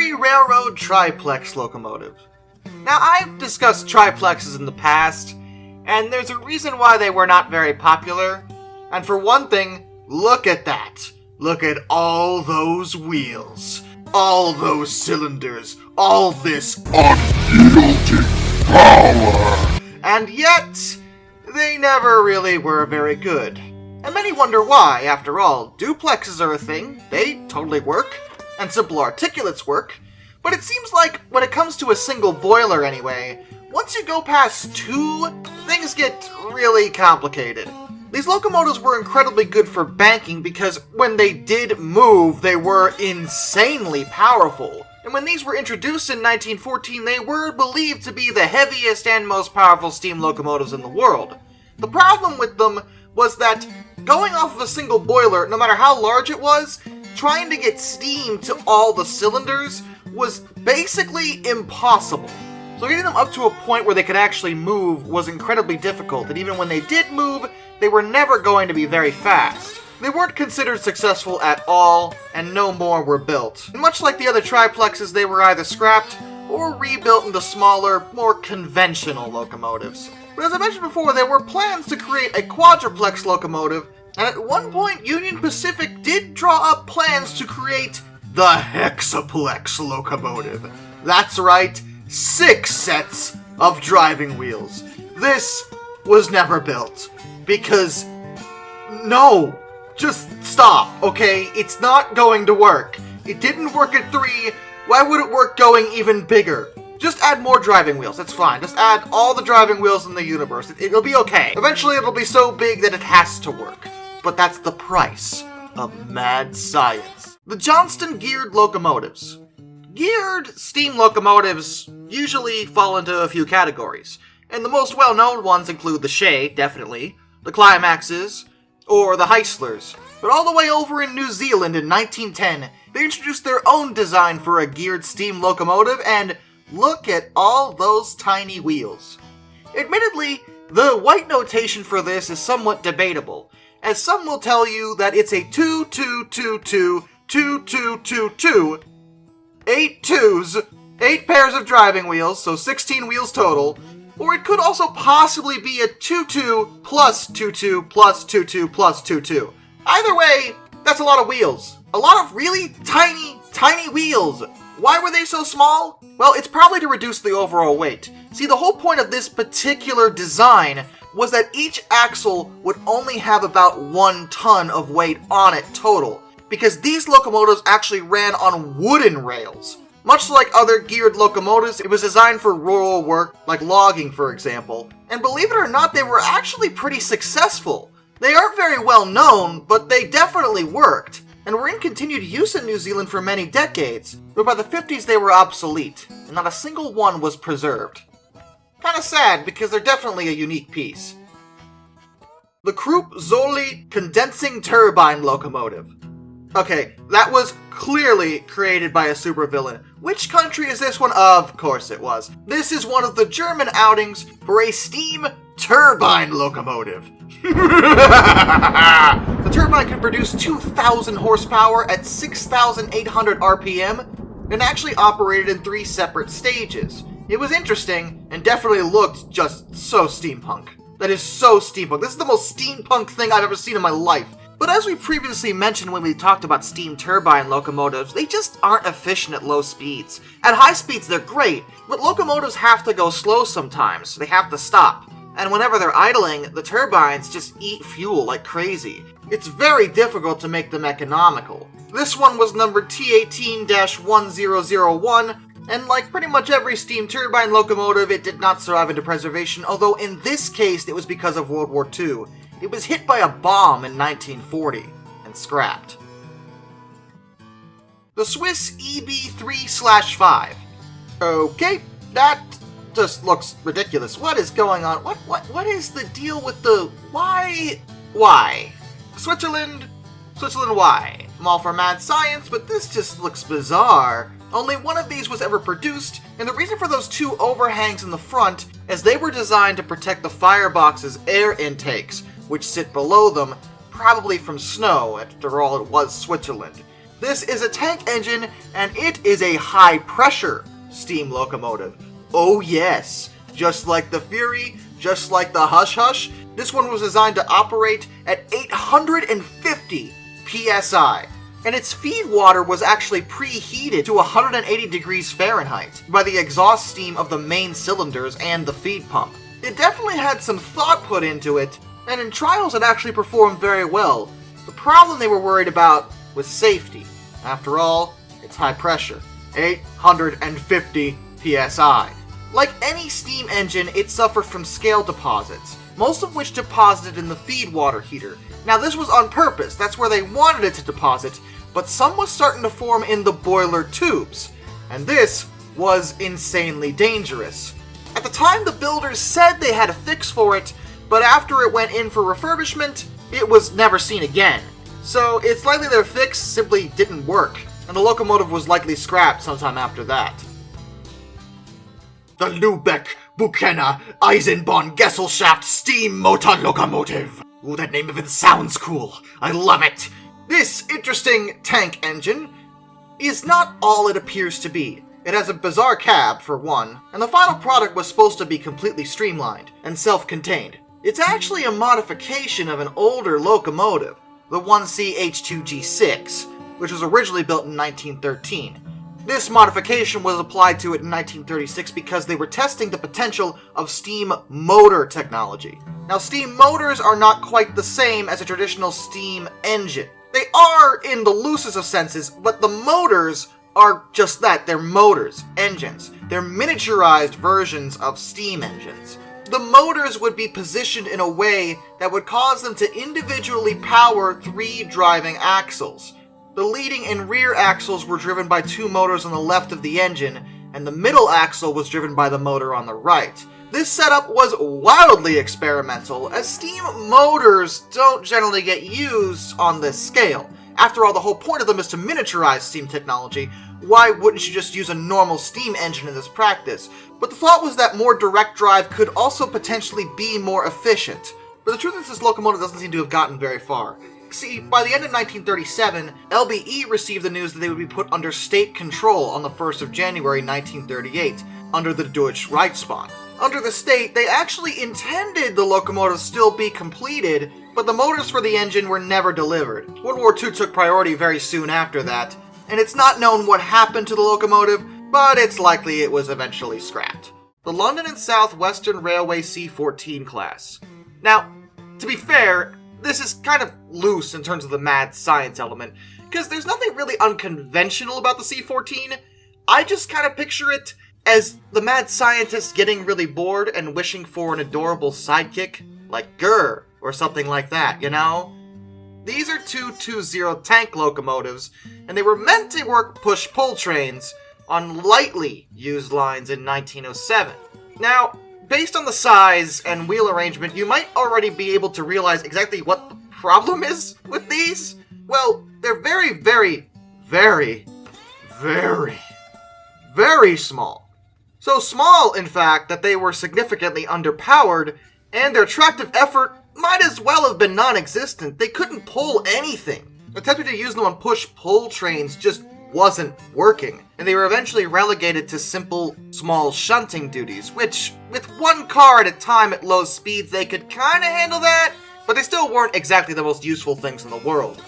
Country Railroad Triplex locomotive. Now, I've discussed triplexes in the past, and there's a reason why they were not very popular. And for one thing, look at that. Look at all those wheels, all those cylinders, all this unyielding power. And yet, they never really were very good. And many wonder why, after all. Duplexes are a thing, they totally work, and simple articulates work. But it seems like, when it comes to a single boiler anyway, once you go past 2, things get really complicated. These locomotives were incredibly good for banking because when they did move, they were insanely powerful. And when these were introduced in 1914, they were believed to be the heaviest and most powerful steam locomotives in the world. The problem with them was that going off of a single boiler, no matter how large it was, trying to get steam to all the cylinders was basically impossible. So getting them up to a point where they could actually move was incredibly difficult, and even when they did move, they were never going to be very fast. They weren't considered successful at all, and no more were built. And much like the other triplexes, they were either scrapped or rebuilt into smaller, more conventional locomotives. But as I mentioned before, there were plans to create a quadruplex locomotive, and at one point Union Pacific did draw up plans to create the hexaplex locomotive. That's right, 6 sets of driving wheels. This was never built, because no, just stop, okay? It's not going to work. It didn't work at 3, why would it work going even bigger? Just add more driving wheels, that's fine. Just add all the driving wheels in the universe. It'll be okay. Eventually it'll be so big that it has to work. But that's the price of mad science. The Johnston geared locomotives. Geared steam locomotives usually fall into a few categories, and the most well-known ones include the Shay, definitely, the Climaxes, or the Heislers. But all the way over in New Zealand in 1910, they introduced their own design for a geared steam locomotive, and look at all those tiny wheels. Admittedly, the white notation for this is somewhat debatable, as some will tell you that it's a 2-2-2-2-2-2-2-2, 8 twos, 8 pairs of driving wheels, so 16 wheels total, or it could also possibly be a 2-2 plus 2-2 plus 2-2 plus 2-2. Either way, that's a lot of wheels. A lot of really tiny, tiny wheels. Why were they so small? Well, it's probably to reduce the overall weight. See, the whole point of this particular design was that each axle would only have about 1 ton of weight on it total, because these locomotives actually ran on wooden rails. Much like other geared locomotives, it was designed for rural work, like logging for example. And believe it or not, they were actually pretty successful. They aren't very well known, but they definitely worked, and were in continued use in New Zealand for many decades, but by the 50s they were obsolete, and not a single one was preserved. Kinda sad, because they're definitely a unique piece. The Krupp Zolli condensing turbine locomotive. Okay, that was clearly created by a supervillain. Which country is this one? Of course it was. This is one of the German outings for a steam turbine locomotive. The turbine could produce 2,000 horsepower at 6,800 RPM and actually operated in 3 separate stages. It was interesting and definitely looked just so steampunk. That is so steampunk. This is the most steampunk thing I've ever seen in my life. But as we previously mentioned when we talked about steam turbine locomotives, they just aren't efficient at low speeds. At high speeds they're great, but locomotives have to go slow sometimes. They have to stop. And whenever they're idling, the turbines just eat fuel like crazy. It's very difficult to make them economical. This one was numbered T18-1001, and like pretty much every steam turbine locomotive, it did not survive into preservation, although in this case it was because of World War II. It was hit by a bomb in 1940 and scrapped. The Swiss EB3/5. Okay, that just looks ridiculous. What is going on? What is the deal with the why? Why? Switzerland, why? I'm all for mad science, but this just looks bizarre. Only one of these was ever produced, and the reason for those 2 overhangs in the front is they were designed to protect the firebox's air intakes, which sit below them, probably from snow. After all, it was Switzerland. This is a tank engine, and it is a high-pressure steam locomotive. Oh yes, just like the Fury, just like the Hush Hush, this one was designed to operate at 850 psi. And its feed water was actually preheated to 180 degrees Fahrenheit by the exhaust steam of the main cylinders and the feed pump. It definitely had some thought put into it, and in trials it actually performed very well. The problem they were worried about was safety. After all, it's high pressure, 850 psi. Like any steam engine, it suffered from scale deposits, most of which deposited in the feed water heater. Now this was on purpose, that's where they wanted it to deposit, but some was starting to form in the boiler tubes, and this was insanely dangerous. At the time, the builders said they had a fix for it, but after it went in for refurbishment, it was never seen again. So it's likely their fix simply didn't work, and the locomotive was likely scrapped sometime after that. The Lübeck Buchanan Eisenbahn Gesellschaft Steam Motor Locomotive. Ooh, that name even sounds cool. I love it. This interesting tank engine is not all it appears to be. It has a bizarre cab, for one, and the final product was supposed to be completely streamlined and self-contained. It's actually a modification of an older locomotive, the 1C-H2G6, which was originally built in 1913. This modification was applied to it in 1936 because they were testing the potential of steam motor technology. Now, steam motors are not quite the same as a traditional steam engine. They are in the loosest of senses, but the motors are just that. They're motors, engines. They're miniaturized versions of steam engines. The motors would be positioned in a way that would cause them to individually power 3 driving axles. The leading and rear axles were driven by 2 motors on the left of the engine, and the middle axle was driven by the motor on the right. This setup was wildly experimental, as steam motors don't generally get used on this scale. After all, the whole point of them is to miniaturize steam technology. Why wouldn't you just use a normal steam engine in this practice? But the thought was that more direct drive could also potentially be more efficient. But the truth is, this locomotive doesn't seem to have gotten very far. See, by the end of 1937, LBE received the news that they would be put under state control on the 1st of January 1938, under the Deutsche Reichsbahn. Under the state, they actually intended the locomotive still be completed, but the motors for the engine were never delivered. World War II took priority very soon after that, and it's not known what happened to the locomotive, but it's likely it was eventually scrapped. The London and South Western Railway C14 class. Now, to be fair, this is kind of loose in terms of the mad science element, because there's nothing really unconventional about the C14. I just kind of picture it as the mad scientist getting really bored and wishing for an adorable sidekick, like Gurr, or something like that, you know? These are 220 tank locomotives, and they were meant to work push-pull trains on lightly used lines in 1907. Now, based on the size and wheel arrangement, you might already be able to realize exactly what the problem is with these. Well, they're very, very, very, very, very small. So small, in fact, that they were significantly underpowered, and their tractive effort might as well have been non-existent. They couldn't pull anything. Attempting to use them on push-pull trains just wasn't working, and they were eventually relegated to simple, small shunting duties, which, with 1 car at a time at low speeds, they could kinda handle that, but they still weren't exactly the most useful things in the world.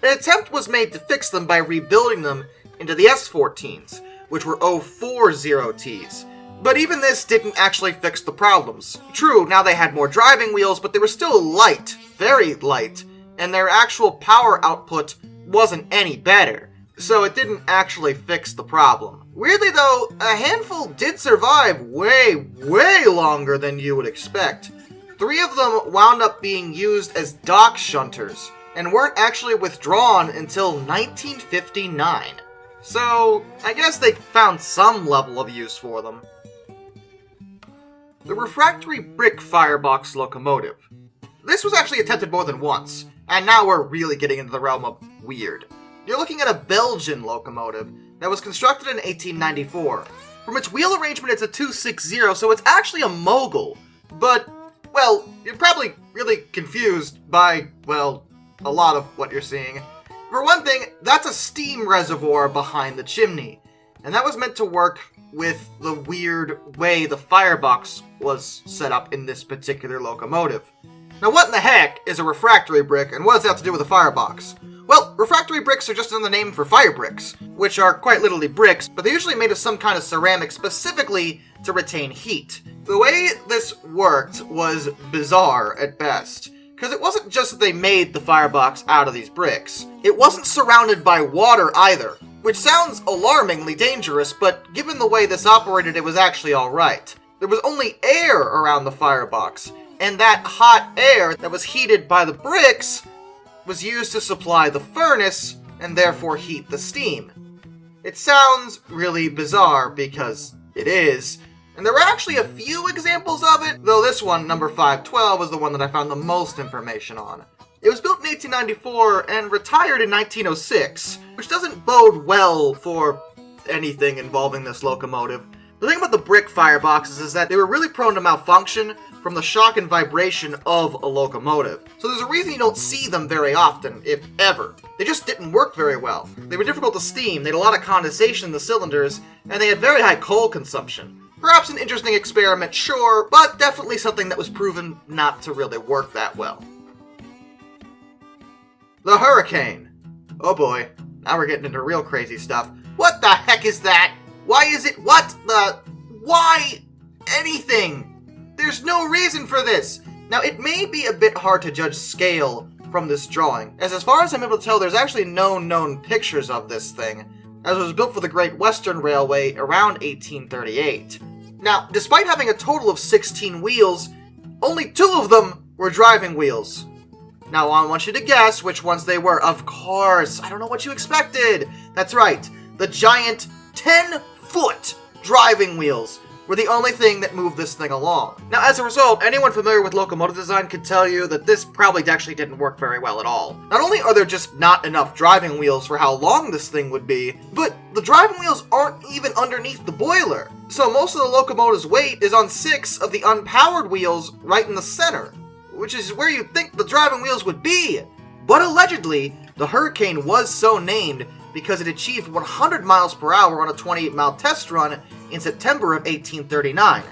An attempt was made to fix them by rebuilding them into the S14s, which were 040Ts. But even this didn't actually fix the problems. True, now they had more driving wheels, but they were still light, very light, and their actual power output wasn't any better. So it didn't actually fix the problem. Weirdly though, a handful did survive way, way longer than you would expect. 3 of them wound up being used as dock shunters, and weren't actually withdrawn until 1959. So, I guess they found some level of use for them. The refractory brick firebox locomotive. This was actually attempted more than once, and now we're really getting into the realm of weird. You're looking at a Belgian locomotive that was constructed in 1894. From its wheel arrangement, it's a 260, so it's actually a mogul. But, well, you're probably really confused by, well, a lot of what you're seing. For one thing, that's a steam reservoir behind the chimney, and that was meant to work with the weird way the firebox was set up in this particular locomotive. Now what in the heck is a refractory brick, and what does that have to do with a firebox? Well, refractory bricks are just another name for fire bricks, which are quite literally bricks, but they're usually made of some kind of ceramic specifically to retain heat. The way this worked was bizarre at best, because it wasn't just that they made the firebox out of these bricks. It wasn't surrounded by water either, which sounds alarmingly dangerous, but given the way this operated, it was actually alright. There was only air around the firebox, and that hot air that was heated by the bricks was used to supply the furnace and therefore heat the steam. It sounds really bizarre because it is, and there were actually a few examples of it, though this one, number 512, was the one that I found the most information on. It was built in 1894 and retired in 1906, which doesn't bode well for anything involving this locomotive. The thing about the brick fireboxes is that they were really prone to malfunction from the shock and vibration of a locomotive. So there's a reason you don't see them very often, if ever. They just didn't work very well. They were difficult to steam, they had a lot of condensation in the cylinders, and they had very high coal consumption. Perhaps an interesting experiment, sure, but definitely something that was proven not to really work that well. The Hurricane. Oh boy, now we're getting into real crazy stuff. What the heck is that? Why is it what the... Why anything? There's no reason for this. Now, it may be a bit hard to judge scale from this drawing, as far as I'm able to tell, there's actually no known pictures of this thing, as it was built for the Great Western Railway around 1838. Now, despite having a total of 16 wheels, only 2 of them were driving wheels. Now, I want you to guess which ones they were. Of course, I don't know what you expected. That's right, the giant 10-foot driving wheels were the only thing that moved this thing along. Now, as a result, anyone familiar with locomotive design could tell you that this probably actually didn't work very well at all. Not only are there just not enough driving wheels for how long this thing would be, but the driving wheels aren't even underneath the boiler. So most of the locomotive's weight is on 6 of the unpowered wheels right in the center, which is where you'd think the driving wheels would be. But allegedly, the Hurricane was so named because it achieved 100 miles per hour on a 28-mile test run in September of 1839.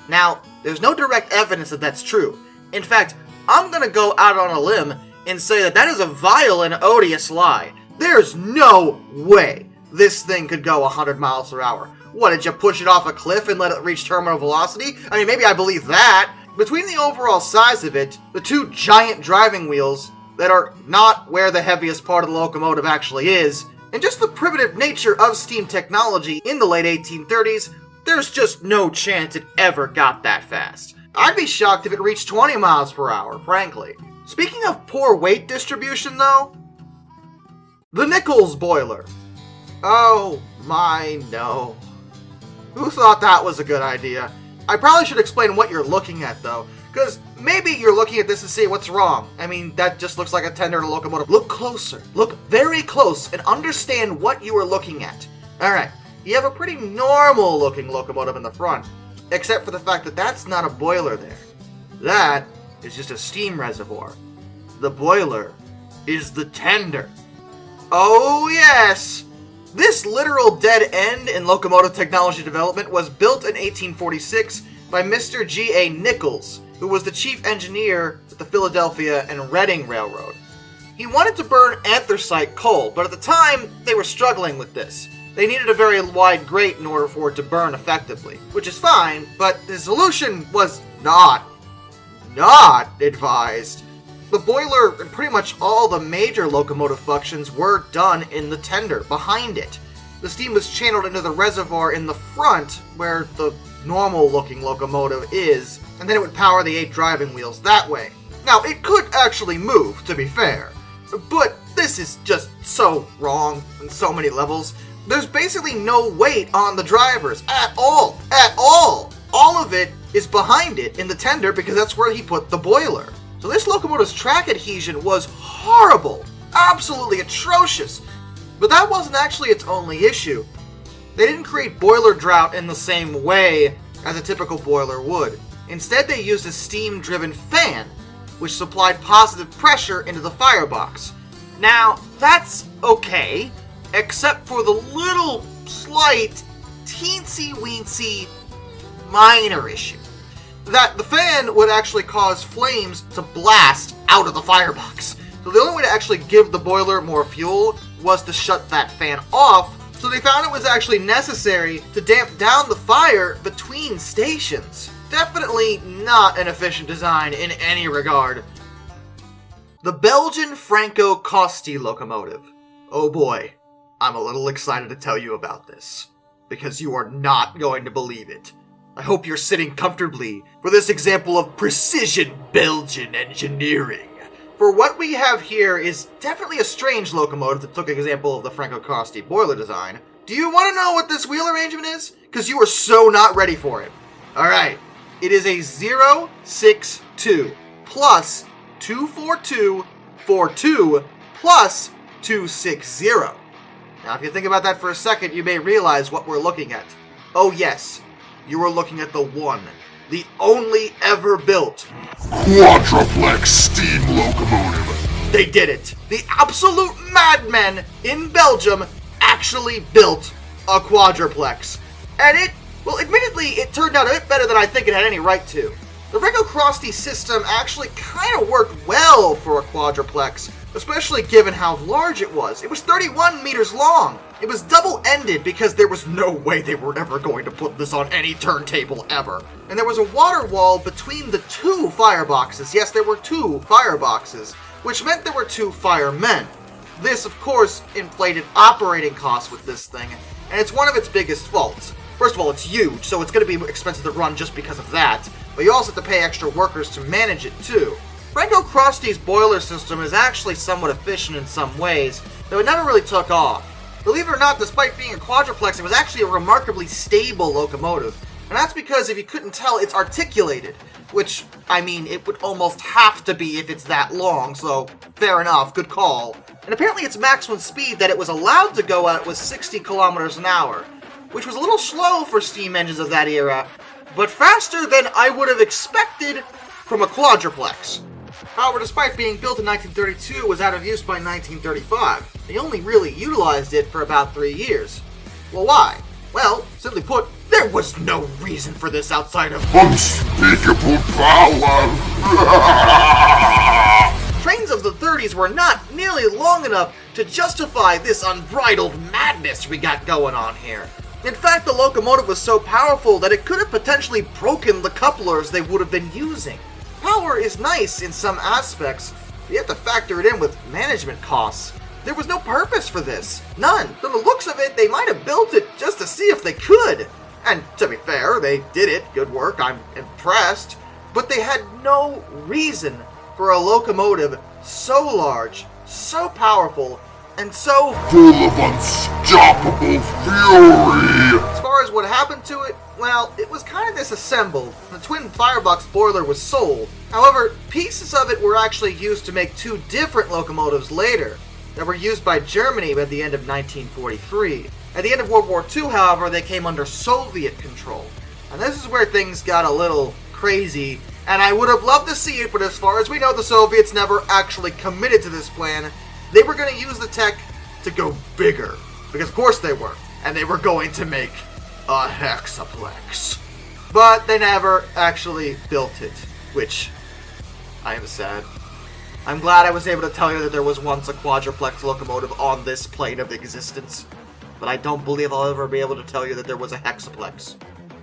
Now, there's no direct evidence that that's true. In fact, I'm gonna go out on a limb and say that that is a vile and odious lie. There's no way this thing could go 100 miles per hour. What, did you push it off a cliff and let it reach terminal velocity? I mean, maybe I believe that. Between the overall size of it, the 2 giant driving wheels that are not where the heaviest part of the locomotive actually is, and just the primitive nature of steam technology in the late 1830s, there's just no chance it ever got that fast. I'd be shocked if it reached 20 miles per hour, frankly. Speaking of poor weight distribution, though, the Nichols boiler. Oh my no. Who thought that was a good idea? I probably should explain what you're looking at, though, because maybe you're looking at this to see what's wrong. I mean, that just looks like a tender in a locomotive. Look closer. Look very close and understand what you are looking at. Alright, you have a pretty normal looking locomotive in the front, except for the fact that that's not a boiler there. That is just a steam reservoir. The boiler is the tender. Oh yes! This literal dead end in locomotive technology development was built in 1846 by Mr. G.A. Nichols, who was the chief engineer at the Philadelphia and Reading Railroad. He wanted to burn anthracite coal, but at the time, they were struggling with this. They needed a very wide grate in order for it to burn effectively, which is fine, but the solution was not advised. The boiler and pretty much all the major locomotive functions were done in the tender, behind it. The steam was channeled into the reservoir in the front, where the normal-looking locomotive is, and then it would power the 8 driving wheels that way. Now, it could actually move, to be fair, but this is just so wrong on so many levels. There's basically no weight on the drivers, at all. All of it is behind it in the tender because that's where he put the boiler. So this locomotive's track adhesion was horrible, absolutely atrocious. But that wasn't actually its only issue. They didn't create boiler drought in the same way as a typical boiler would. Instead, they used a steam-driven fan, which supplied positive pressure into the firebox. Now, that's okay, except for the little, slight, teensy-weensy, minor issue. That the fan would actually cause flames to blast out of the firebox. So the only way to actually give the boiler more fuel was to shut that fan off, so they found it was actually necessary to damp down the fire between stations. Definitely not an efficient design in any regard. The Belgian Franco Costi locomotive. Oh boy, I'm a little excited to tell you about this, because you are not going to believe it. I hope you're sitting comfortably for this example of precision Belgian engineering. For what we have here is definitely a strange locomotive that took an example of the Franco Costi boiler design. Do you want to know what this wheel arrangement is? Because you are so not ready for it. Alright, it is a 062 plus 24242 plus 260. Now if you think about that for a second, you may realize what we're looking at. Oh yes, you are looking at the one, the only ever built Quadruplex steam locomotive. They did it. The absolute madmen in Belgium actually built a quadruplex. And admittedly, it turned out a bit better than I think it had any right to. The Franco Costi system actually kind of worked well for a quadruplex, especially given how large it was. It was 31 meters long. It was double-ended because there was no way they were ever going to put this on any turntable ever. And there was a water wall between the two fireboxes. Yes, there were two fireboxes, which meant there were two firemen. This, of course, inflated operating costs with this thing, and it's one of its biggest faults. First of all, it's huge, so it's going to be expensive to run just because of that, but you also have to pay extra workers to manage it too. Franco Costi's boiler system is actually somewhat efficient in some ways, though it never really took off. Believe it or not, despite being a quadruplex, it was actually a remarkably stable locomotive. And that's because, if you couldn't tell, it's articulated. Which, I mean, it would almost have to be if it's that long, so fair enough, good call. And apparently its maximum speed that it was allowed to go at was 60 kilometers an hour, which was a little slow for steam engines of that era, but faster than I would have expected from a quadruplex. However, despite being built in 1932, it was out of use by 1935. They only really utilized it for about 3 years. Well, why? Well, simply put, there was no reason for this outside of unspeakable power. Trains of the 30s were not nearly long enough to justify this unbridled madness we got going on here. In fact, the locomotive was so powerful that it could have potentially broken the couplers they would have been using. Power is nice in some aspects, but you have to factor it in with management costs. There was no purpose for this. None. From the looks of it, they might have built it just to see if they could. And to be fair, they did it. Good work. I'm impressed. But they had no reason for a locomotive so large, so powerful, and so full of unstoppable fury. As far as what happened to it, well, it was kind of disassembled. The twin firebox boiler was sold. However, pieces of it were actually used to make two different locomotives later that were used by Germany at the end of 1943. At the end of World War II, however, they came under Soviet control. And this is where things got a little crazy, and I would have loved to see it, but as far as we know, the Soviets never actually committed to this plan. They were going to use the tech to go bigger, because of course they were, and they were going to make a hexaplex. But they never actually built it, which I am sad. I'm glad I was able to tell you that there was once a quadruplex locomotive on this plane of existence, but I don't believe I'll ever be able to tell you that there was a hexaplex.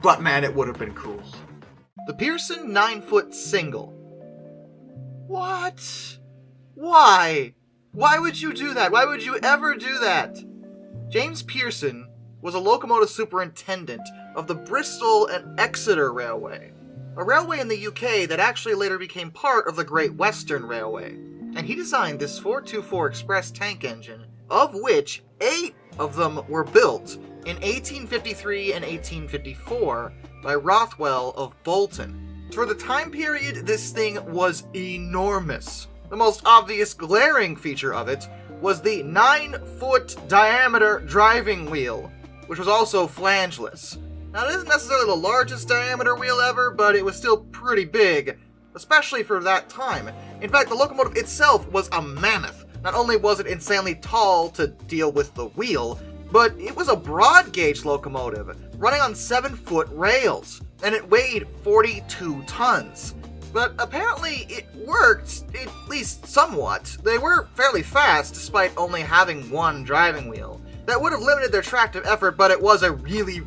But man, it would have been cool. The Pearson 9-foot single. What? Why? Why would you do that? Why would you ever do that? James Pearson was a locomotive superintendent of the Bristol and Exeter Railway, a railway in the UK that actually later became part of the Great Western Railway. And he designed this 424 Express tank engine, of which 8 of them were built in 1853 and 1854 by Rothwell of Bolton. For the time period, this thing was enormous. The most obvious glaring feature of it was the 9-foot diameter driving wheel, which was also flangeless. Now, it isn't necessarily the largest diameter wheel ever, but it was still pretty big, especially for that time. In fact, the locomotive itself was a mammoth, Not only was it insanely tall to deal with the wheel, but it was a broad gauge locomotive, running on 7-foot rails, and it weighed 42 tons. But apparently it worked, at least somewhat. They were fairly fast despite only having one driving wheel. That would have limited their tractive effort, but it was a really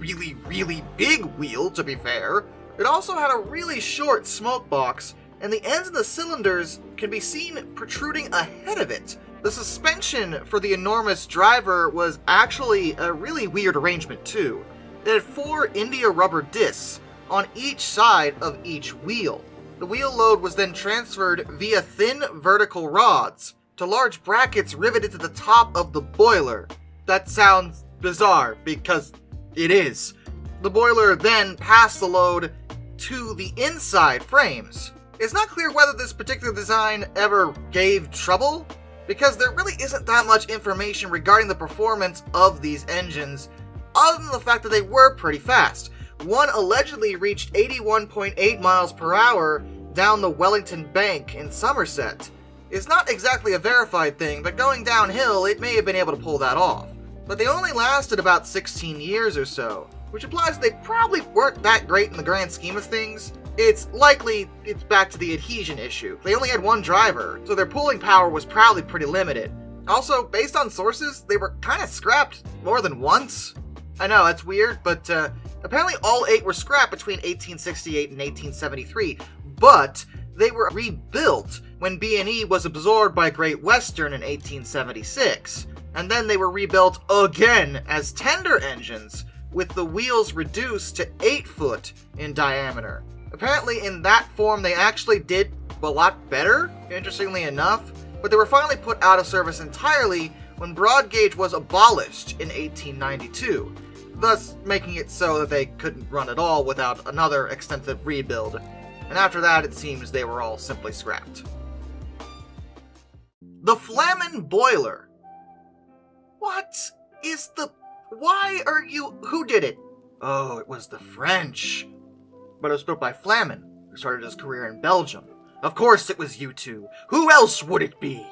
big wheel, to be fair. It also had a really short smoke box, and the ends of the cylinders can be seen protruding ahead of it. The suspension for the enormous driver was actually a really weird arrangement too. It had 4 India rubber discs on each side of each wheel. The wheel load was then transferred via thin vertical rods to large brackets riveted to the top of the boiler. That sounds bizarre, because it is. The boiler then passed the load to the inside frames. It's not clear whether this particular design ever gave trouble, because there really isn't that much information regarding the performance of these engines, other than the fact that they were pretty fast. One allegedly reached 81.8 miles per hour down the Wellington Bank in Somerset. It's not exactly a verified thing, but going downhill, it may have been able to pull that off. But they only lasted about 16 years or so, which implies they probably weren't that great in the grand scheme of things. It's likely it's back to the adhesion issue. They only had one driver, so their pulling power was probably pretty limited. Also, based on sources, they were kind of scrapped more than once. I know, that's weird, but apparently all 8 were scrapped between 1868 and 1873, but they were rebuilt when B&E was absorbed by Great Western in 1876, and then they were rebuilt again as tender engines, with the wheels reduced to 8 foot in diameter. Apparently in that form they actually did a lot better, interestingly enough, but they were finally put out of service entirely when broad gauge was abolished in 1892, thus making it so that they couldn't run at all without another extensive rebuild, and after that it seems they were all simply scrapped. The Flamen Boiler. What is the... Why are you... Who did it? Oh, it was the French. But it was built by Flamen, who started his career in Belgium. Of course it was you two. Who else would it be?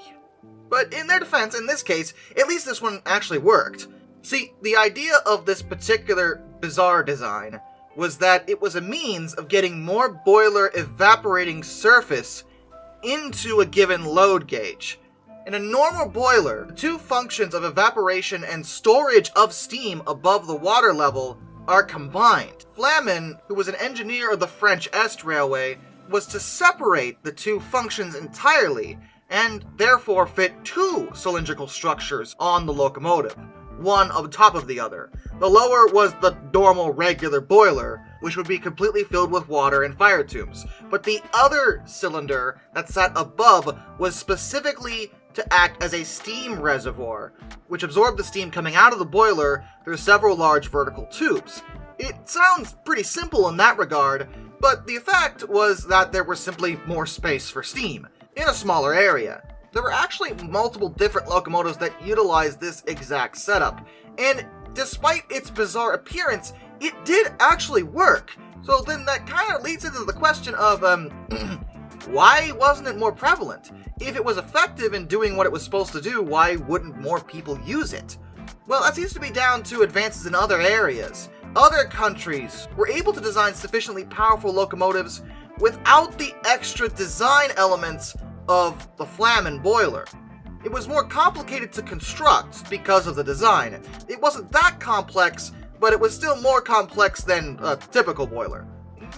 But in their defense, in this case, at least this one actually worked. See, the idea of this particular bizarre design was that it was a means of getting more boiler evaporating surface into a given load gauge. In a normal boiler, the two functions of evaporation and storage of steam above the water level are combined. Flamen, who was an engineer of the French Est Railway, was to separate the two functions entirely, and therefore fit 2 cylindrical structures on the locomotive, one on top of the other. The lower was the normal regular boiler, which would be completely filled with water and fire tubes, but the other cylinder that sat above was specifically to act as a steam reservoir, which absorbed the steam coming out of the boiler through several large vertical tubes. It sounds pretty simple in that regard, but the effect was that there was simply more space for steam in a smaller area. There were actually multiple different locomotives that utilized this exact setup, and despite its bizarre appearance, it did actually work. So then that kind of leads into the question of, why wasn't it more prevalent? If it was effective in doing what it was supposed to do, why wouldn't more people use it? Well, that seems to be down to advances in other areas. Other countries were able to design sufficiently powerful locomotives without the extra design elements of the Flamen boiler. It was more complicated to construct because of the design. It wasn't that complex, but it was still more complex than a typical boiler.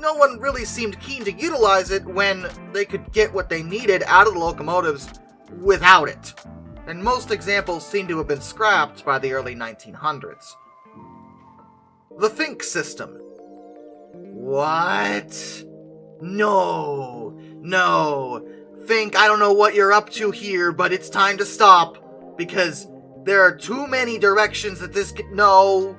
No one really seemed keen to utilize it when they could get what they needed out of the locomotives without it. And most examples seem to have been scrapped by the early 1900s. The Fink system. What? No. Fink, I don't know what you're up to here, but it's time to stop, because there are too many directions that this No.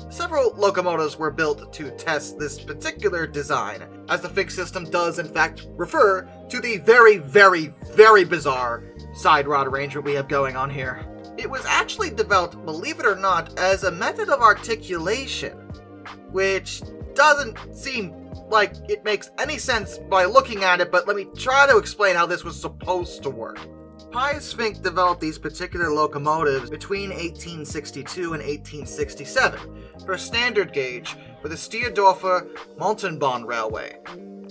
Several locomotives were built to test this particular design, as the Fink system does in fact refer to the very bizarre side rod arrangement we have going on here. It was actually developed, believe it or not, as a method of articulation, which doesn't seem like it makes any sense by looking at it, but let me try to explain how this was supposed to work. Pius Fink developed these particular locomotives between 1862 and 1867 for standard gauge for the Stierdorfer Montanbahn Railway.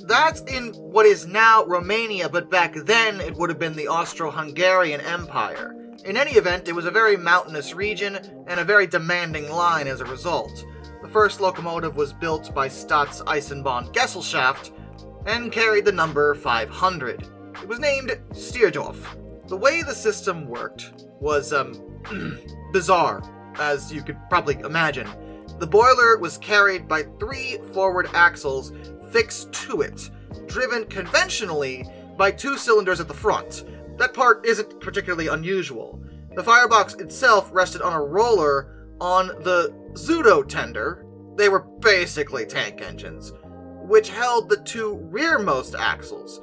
That's in what is now Romania, but back then it would have been the Austro-Hungarian Empire. In any event, it was a very mountainous region and a very demanding line as a result. The first locomotive was built by Staats Eisenbahn Gesellschaft and carried the number 500. It was named Stierdorf. The way the system worked was, bizarre, as you could probably imagine. The boiler was carried by 3 forward axles fixed to it, driven conventionally by 2 cylinders at the front. That part isn't particularly unusual. The firebox itself rested on a roller on the pseudo-tender. They were basically tank engines, which held the 2 rearmost axles,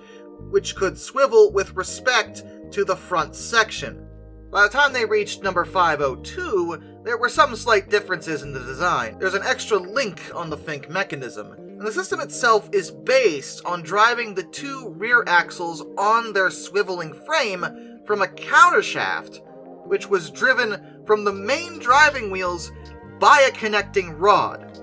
which could swivel with respect to the front section. By the time they reached number 502, there were some slight differences in the design. There's an extra link on the Fink mechanism, and the system itself is based on driving the 2 rear axles on their swiveling frame from a countershaft, which was driven from the main driving wheels by a connecting rod.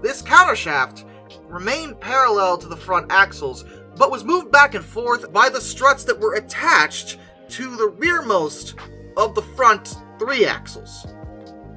This countershaft remained parallel to the front axles, but was moved back and forth by the struts that were attached to the rearmost of the front 3 axles.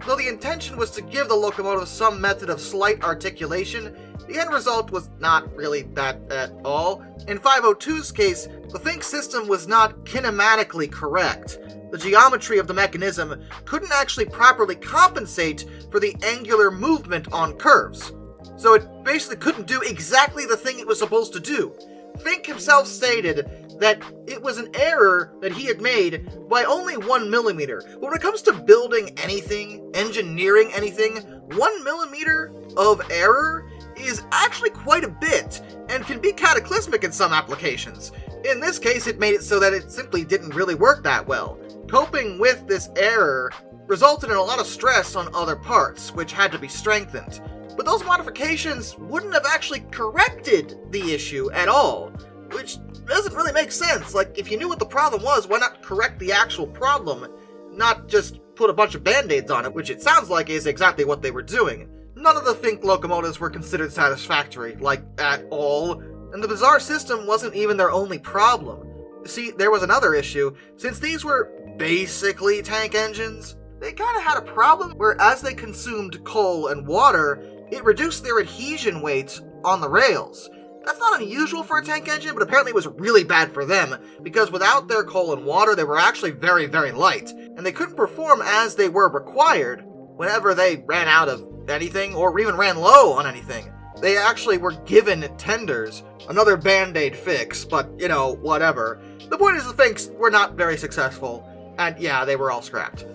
Though the intention was to give the locomotive some method of slight articulation, the end result was not really that at all. In 502's case, the Fink system was not kinematically correct. The geometry of the mechanism couldn't actually properly compensate for the angular movement on curves, so it basically couldn't do exactly the thing it was supposed to do. Fink himself stated that it was an error that he had made by only 1 millimeter. But when it comes to building anything, engineering anything, 1 millimeter of error is actually quite a bit, and can be cataclysmic in some applications. In this case, it made it so that it simply didn't really work that well. Coping with this error resulted in a lot of stress on other parts, which had to be strengthened. But those modifications wouldn't have actually corrected the issue at all, which doesn't really make sense. Like, if you knew what the problem was, why not correct the actual problem, not just put a bunch of band-aids on it, which it sounds like is exactly what they were doing. None of the Fink locomotives were considered satisfactory, like, at all, and the bizarre system wasn't even their only problem. See, there was another issue. Since these were basically tank engines, they kinda had a problem where as they consumed coal and water, it reduced their adhesion weight on the rails. That's not unusual for a tank engine, but apparently it was really bad for them, because without their coal and water, they were actually very, very light, and they couldn't perform as they were required whenever they ran out of anything, or even ran low on anything. They actually were given tenders, another band-aid fix, but, you know, whatever. The point is the Finks were not very successful, and yeah, they were all scrapped.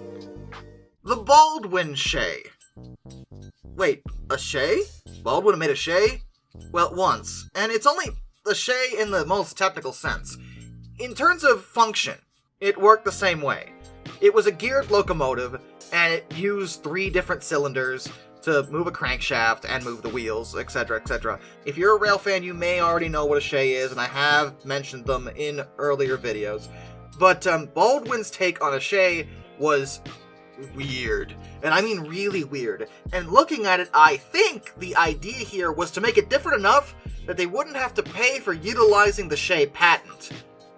The Baldwin Shay. Wait, a Shay? Baldwin made a Shay? Well, once. And it's only a Shay in the most technical sense. In terms of function, it worked the same way. It was a geared locomotive, and it used 3 different cylinders to move a crankshaft and move the wheels, etc., etc. If you're a rail fan, you may already know what a Shay is, and I have mentioned them in earlier videos. But Baldwin's take on a Shay was weird. And I mean really weird. And looking at it, I think the idea here was to make it different enough that they wouldn't have to pay for utilizing the Shay patent,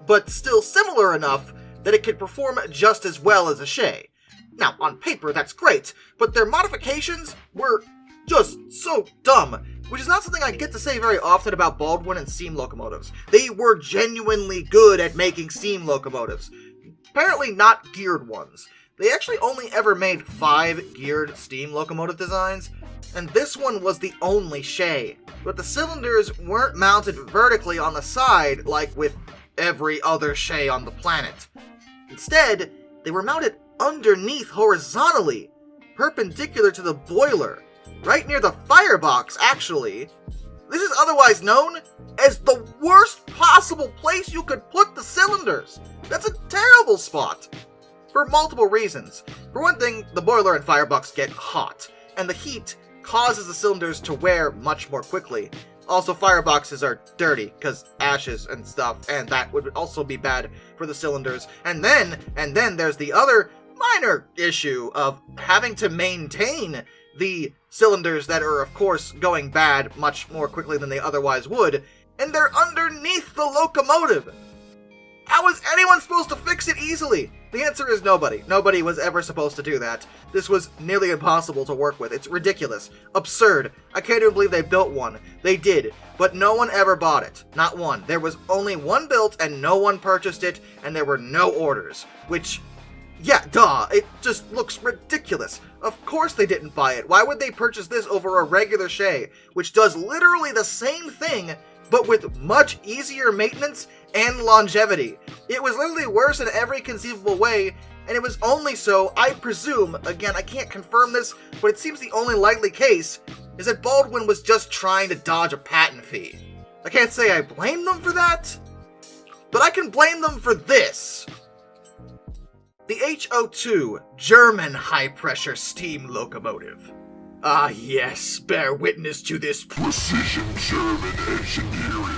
but still similar enough that it could perform just as well as a Shay. Now, on paper, that's great, but their modifications were just so dumb, which is not something I get to say very often about Baldwin and steam locomotives. They were genuinely good at making steam locomotives. Apparently not geared ones. They actually only ever made 5 geared steam locomotive designs, and this one was the only Shay. But the cylinders weren't mounted vertically on the side like with every other Shay on the planet. Instead, they were mounted underneath horizontally, perpendicular to the boiler, right near the firebox, actually. This is otherwise known as the worst possible place you could put the cylinders. That's a terrible spot. For multiple reasons. For one thing, the boiler and firebox get hot, and the heat causes the cylinders to wear much more quickly. Also, fireboxes are dirty, because ashes and stuff, and that would also be bad for the cylinders. And then there's the other minor issue of having to maintain the cylinders that are, of course, going bad much more quickly than they otherwise would, and they're underneath the locomotive. How is anyone supposed to fix it easily? The answer is nobody. Nobody was ever supposed to do that. This was nearly impossible to work with. It's ridiculous. Absurd. I can't even believe they built one. They did, but no one ever bought it. Not one. There was only one built and no one purchased it, and there were no orders. Which, yeah, duh. It just looks ridiculous. Of course they didn't buy it. Why would they purchase this over a regular Shay, which does literally the same thing, but with much easier maintenance and longevity? It was literally worse in every conceivable way, and it was only so, I presume, again, I can't confirm this, but it seems the only likely case is that Baldwin was just trying to dodge a patent fee. I can't say I blame them for that, but I can blame them for this. The HO2 German high-pressure steam locomotive. Ah yes, bear witness to this Precision German engineering.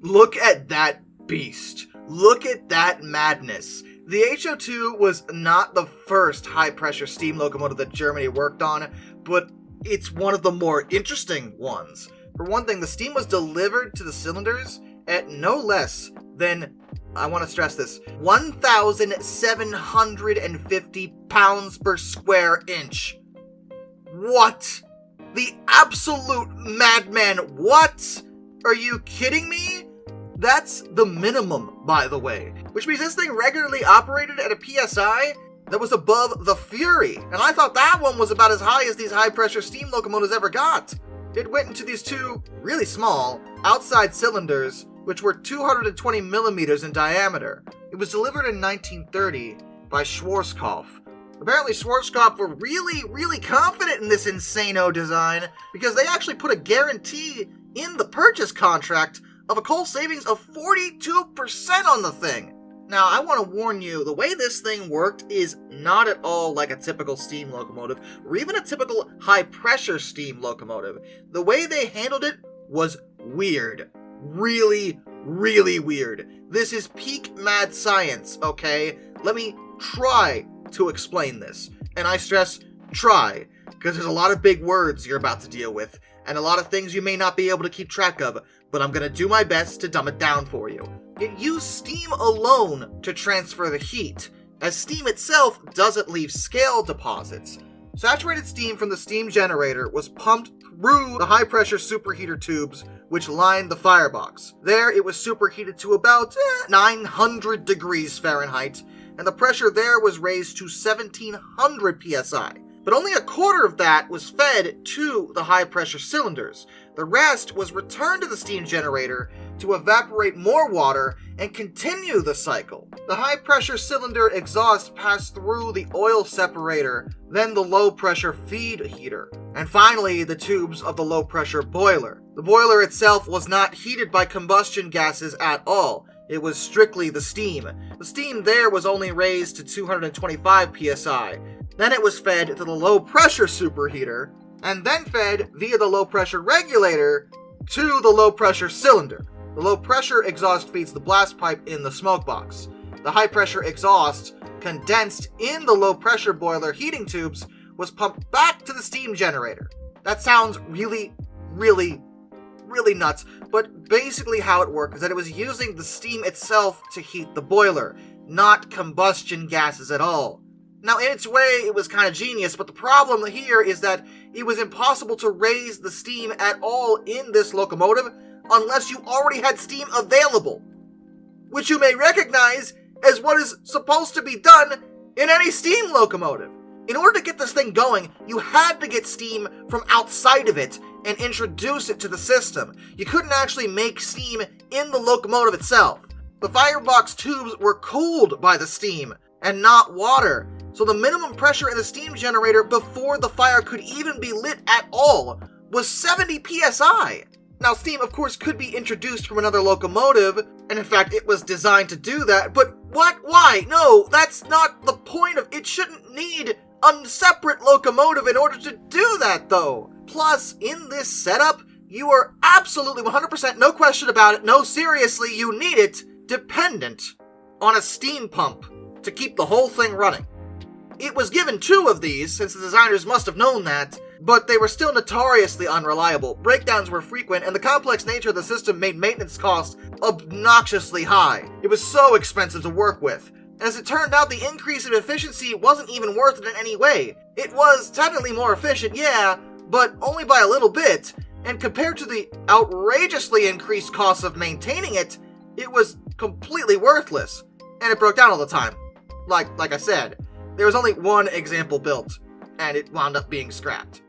Look at that beast. Look at that madness. The HO2 was not the first high-pressure steam locomotive that Germany worked on, but it's one of the more interesting ones. For one thing, the steam was delivered to the cylinders at no less than, I want to stress this, 1,750 pounds per square inch. What? The absolute madman. What? Are you kidding me? That's the minimum, by the way. Which means this thing regularly operated at a PSI that was above the Fury. And I thought that one was about as high as these high-pressure steam locomotives ever got. It went into these two really small outside cylinders, which were 220 millimeters in diameter. It was delivered in 1930 by Schwarzkopf. Apparently Schwarzkopf were really confident in this insano design because they actually put a guarantee in the purchase contract of a coal savings of 42% on the thing. Now, I want to warn you, the way this thing worked is not at all like a typical steam locomotive, or even a typical high-pressure steam locomotive. The way they handled it was weird. Really weird. This is peak mad science, okay? Let me try to explain this. And I stress try, because there's a lot of big words you're about to deal with, and a lot of things you may not be able to keep track of, but I'm going to do my best to dumb it down for you. It used steam alone to transfer the heat, as steam itself doesn't leave scale deposits. Saturated steam from the steam generator was pumped through the high-pressure superheater tubes which lined the firebox. There, it was superheated to about 900 degrees Fahrenheit, and the pressure there was raised to 1700 psi. But only a quarter of that was fed to the high-pressure cylinders. The rest was returned to the steam generator to evaporate more water and continue the cycle. The high-pressure cylinder exhaust passed through the oil separator, then the low-pressure feed heater, and finally the tubes of the low-pressure boiler. The boiler itself was not heated by combustion gases at all. It was strictly the steam. The steam there was only raised to 225 psi. Then it was fed to the low-pressure superheater, and then fed via the low-pressure regulator to the low-pressure cylinder. The low-pressure exhaust feeds the blast pipe in the smoke box. The high-pressure exhaust, condensed in the low-pressure boiler heating tubes, was pumped back to the steam generator. That sounds really nuts, but basically how it worked is that it was using the steam itself to heat the boiler, not combustion gases at all. Now, in its way, it was kind of genius, but the problem here is that it was impossible to raise the steam at all in this locomotive unless you already had steam available, which you may recognize as what is supposed to be done in any steam locomotive. In order to get this thing going, you had to get steam from outside of it and introduce it to the system. You couldn't actually make steam in the locomotive itself. The firebox tubes were cooled by the steam and not water, so the minimum pressure in the steam generator before the fire could even be lit at all was 70 psi. Now, steam, of course, could be introduced from another locomotive, and in fact, it was designed to do that, but what? Why? No, that's not the point of it. Shouldn't need a separate locomotive in order to do that, though. Plus, in this setup, You are absolutely 100%, no question about it, no seriously, you need it, dependent on a steam pump to keep the whole thing running. It was given 2 of these, since the designers must have known that, but they were still notoriously unreliable. Breakdowns were frequent, and the complex nature of the system made maintenance costs obnoxiously high. It was so expensive to work with. As it turned out, the increase in efficiency wasn't even worth it in any way. It was technically more efficient, yeah, but only by a little bit, and compared to the outrageously increased costs of maintaining it, it was completely worthless, and it broke down all the time. Like I said, there was only 1 example built, and it wound up being scrapped.